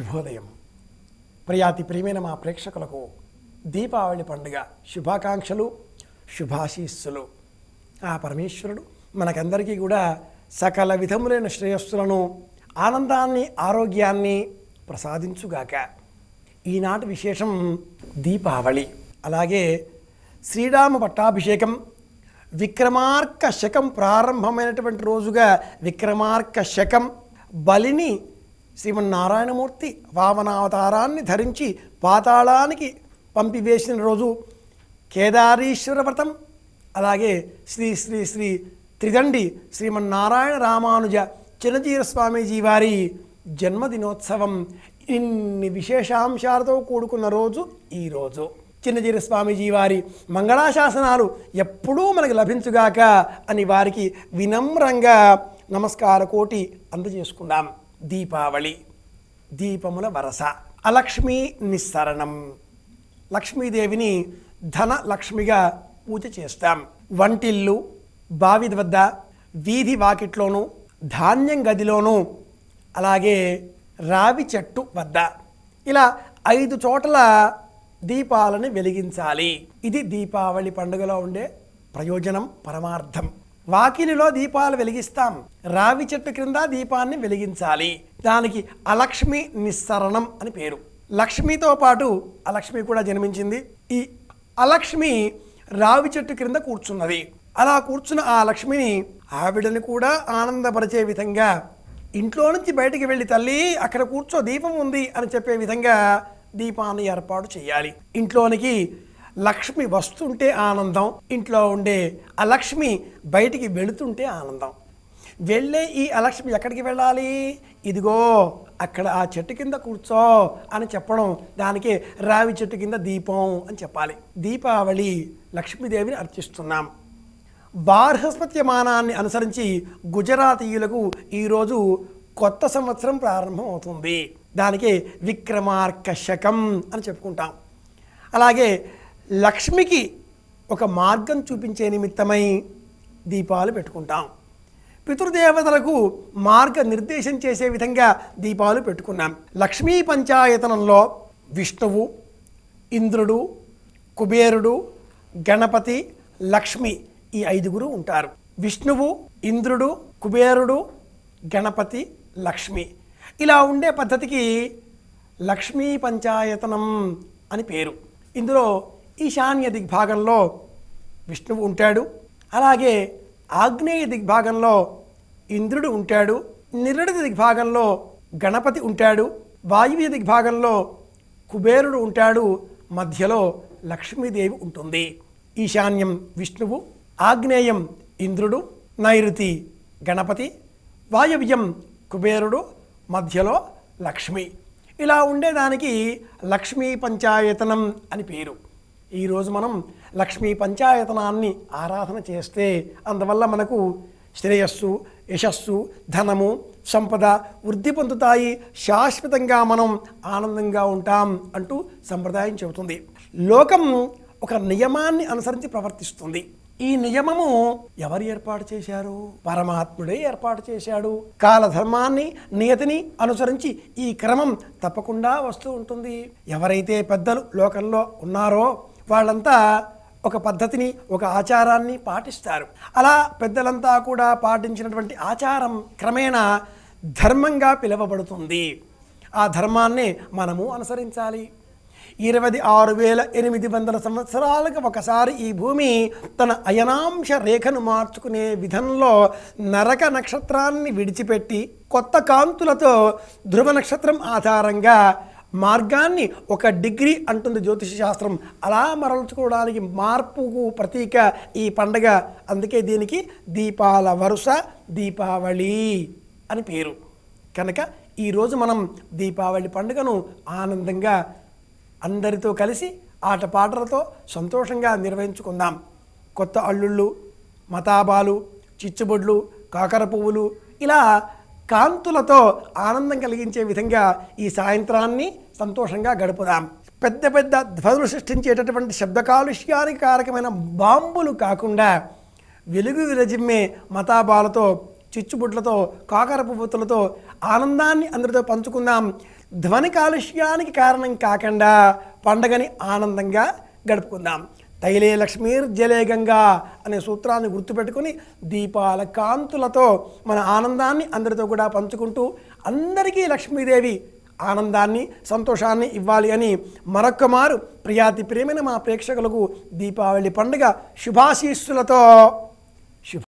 శుభోదయం. ప్రియాతి ప్రియమైన మా ప్రేక్షకులకు దీపావళి పండుగ శుభాకాంక్షలు, శుభాశీస్సులు. ఆ పరమేశ్వరుడు మనకందరికీ కూడా సకల విధములైన శ్రేయస్సులను, ఆనందాన్ని, ఆరోగ్యాన్ని ప్రసాదించుగాక. ఈనాటి విశేషం దీపావళి. అలాగే శ్రీరామ పట్టాభిషేకం, విక్రమార్క శకం ప్రారంభమైనటువంటి రోజుగా విక్రమార్క శకం. బలిని శ్రీమన్నారాయణమూర్తి వామనావతారాన్ని ధరించి పాతాళానికి పంపివేసిన రోజు కేదారీశ్వర వ్రతం. అలాగే శ్రీ శ్రీ శ్రీ త్రిదండి శ్రీమన్నారాయణ రామానుజ చిన్నజీర స్వామీజీ వారి జన్మదినోత్సవం. ఇన్ని విశేషాంశాలతో కూడుకున్న రోజు ఈరోజు. చిన్నజీర స్వామీజీ వారి మంగళాశాసనాలు ఎప్పుడూ మనకు లభించుగాక అని వారికి వినమ్రంగా నమస్కార కోటి అందజేసుకుందాం. దీపావళి, దీపముల వరస. అలక్ష్మీ నిస్సరణం. లక్ష్మీదేవిని ధన లక్ష్మిగా పూజ చేస్తాం. వంటిల్లు, బావి వద్ద, వీధి వాకిట్లోనూ, ధాన్యం గదిలోనూ, అలాగే రావి చెట్టు వద్ద ఇలా 5 చోట్ల దీపాలను వెలిగించాలి. ఇది దీపావళి పండుగలో ఉండే ప్రయోజనం, పరమార్థం. వాకిలిలో దీపాలు వెలిగిస్తాం, రావి చెట్టు క్రింద దీపాన్ని వెలిగించాలి. దానికి అలక్ష్మి నిస్సరణం అని పేరు. లక్ష్మితో పాటు అలక్ష్మి కూడా జన్మించింది. ఈ అలక్ష్మి రావి చెట్టు క్రింద కూర్చున్నది. అలా కూర్చున్న ఆ లక్ష్మిని, ఆవిడని కూడా ఆనందపరిచే విధంగా, ఇంట్లో నుంచి బయటికి వెళ్ళి తల్లి అక్కడ కూర్చో దీపం ఉంది అని చెప్పే విధంగా దీపాన్ని ఏర్పాటు చేయాలి. ఇంట్లోనికి లక్ష్మి వస్తుంటే ఆనందం, ఇంట్లో ఉండే అలక్ష్మి బయటికి వెళుతుంటే ఆనందం. వెళ్ళే ఈ అలక్ష్మి ఎక్కడికి వెళ్ళాలి? ఇదిగో అక్కడ ఆ చెట్టు కింద కూర్చో అని చెప్పడం, దానికే రావి చెట్టు కింద దీపం అని చెప్పాలి. దీపావళి లక్ష్మీదేవిని అర్చిస్తున్నాం. బార్హస్పత్యమానాన్ని అనుసరించి గుజరాతీయులకు ఈరోజు కొత్త సంవత్సరం ప్రారంభం అవుతుంది. దానికే విక్రమార్క శకం అని చెప్పుకుంటాం. అలాగే లక్ష్మికి ఒక మార్గం చూపించే నిమిత్తమై దీపాలు పెట్టుకుంటాం. పితృదేవతలకు మార్గ నిర్దేశం చేసే విధంగా దీపాలు పెట్టుకున్నాం. లక్ష్మీ పంచాయతనంలో విష్ణువు, ఇంద్రుడు, కుబేరుడు, గణపతి, లక్ష్మి ఈ 5గురు ఉంటారు. విష్ణువు, ఇంద్రుడు, కుబేరుడు, గణపతి, లక్ష్మి ఇలా ఉండే పద్ధతికి లక్ష్మీ పంచాయతనం అని పేరు. ఇందులో ఈశాన్య దిగ్భాగంలో విష్ణువు ఉంటాడు. అలాగే ఆగ్నేయ దిగ్భాగంలో ఇంద్రుడు ఉంటాడు. నిరుడి దిగ్భాగంలో గణపతి ఉంటాడు. వాయువ్య దిగ్భాగంలో కుబేరుడు ఉంటాడు. మధ్యలో లక్ష్మీదేవి ఉంటుంది. ఈశాన్యం విష్ణువు, ఆగ్నేయం ఇంద్రుడు, నైరుతి గణపతి, వాయవ్యం కుబేరుడు, మధ్యలో లక్ష్మి. ఇలా ఉండేదానికి లక్ష్మీ పంచాయతనం అని పేరు. ఈరోజు మనం లక్ష్మీ పంచాయతనాన్ని ఆరాధన చేస్తే అందువల్ల మనకు శ్రేయస్సు, యశస్సు, ధనము, సంపద వృద్ధి పొందుతాయి. శాశ్వతంగా మనం ఆనందంగా ఉంటాం అంటూ సంప్రదాయం చెబుతుంది. లోకం ఒక నియమాన్ని అనుసరించి ప్రవర్తిస్తుంది. ఈ నియమము ఎవరు ఏర్పాటు చేశారు? పరమాత్ముడే ఏర్పాటు చేశాడు. కాలధర్మాన్ని, నియతిని అనుసరించి ఈ క్రమం తప్పకుండా వస్తూ ఉంటుంది. ఎవరైతే పెద్దలు లోకంలో ఉన్నారో వాళ్ళంతా ఒక పద్ధతిని, ఒక ఆచారాన్ని పాటిస్తారు. అలా పెద్దలంతా కూడా పాటించినటువంటి ఆచారం క్రమేణా ధర్మంగా పిలువబడుతుంది. ఆ ధర్మాన్ని మనము అనుసరించాలి. 26,800 సంవత్సరాలకు ఒకసారి ఈ భూమి తన అయనాంశ రేఖను మార్చుకునే విధంలో నరక నక్షత్రాన్ని విడిచిపెట్టి కొత్త కాంతులతో ధ్రువ నక్షత్రం ఆధారంగా మార్గాన్ని 1 డిగ్రీ అంటుంది జ్యోతిష శాస్త్రం. అలా మరల్చుకోవడానికి మార్పుకు ప్రతీక ఈ పండగ. అందుకే దీనికి దీపాల వరుస, దీపావళి అని పేరు. కనుక ఈరోజు మనం దీపావళి పండుగను ఆనందంగా అందరితో కలిసి ఆటపాటలతో సంతోషంగా నిర్వహించుకుందాం. కొత్త అల్లుళ్ళు, మతాబాలు, చిచ్చుబొడ్లు, కాకర పువ్వులు ఇలా కాంతులతో ఆనందం కలిగించే విధంగా ఈ సాయంత్రాన్ని సంతోషంగా గడుపుదాం. పెద్ద పెద్ద ధ్వనులు సృష్టించేటటువంటి శబ్ద కాలుష్యానికి కారకమైన బాంబులు కాకుండా వెలుగు విరజిమ్మే మతాబాలతో, చిచ్చుబుడ్లతో, కాకర పువ్వులతో ఆనందాన్ని అందరితో పంచుకుందాం. ధ్వని కాలుష్యానికి కారణం కాకుండా పండగని ఆనందంగా గడుపుకుందాం. తైలే లక్ష్మీర్జలే గంగా అనే సూత్రాన్ని గుర్తుపెట్టుకుని దీపాల కాంతులతో మన ఆనందాన్ని అందరితో కూడా పంచుకుంటూ అందరికీ లక్ష్మీదేవి ఆనందాన్ని సంతోషాన్ని ఇవ్వాలి అని మరొక్క మారు ప్రియాతి ప్రేమైన మా ప్రేక్షకులకు దీపావళి పండుగ శుభాశీస్సులతో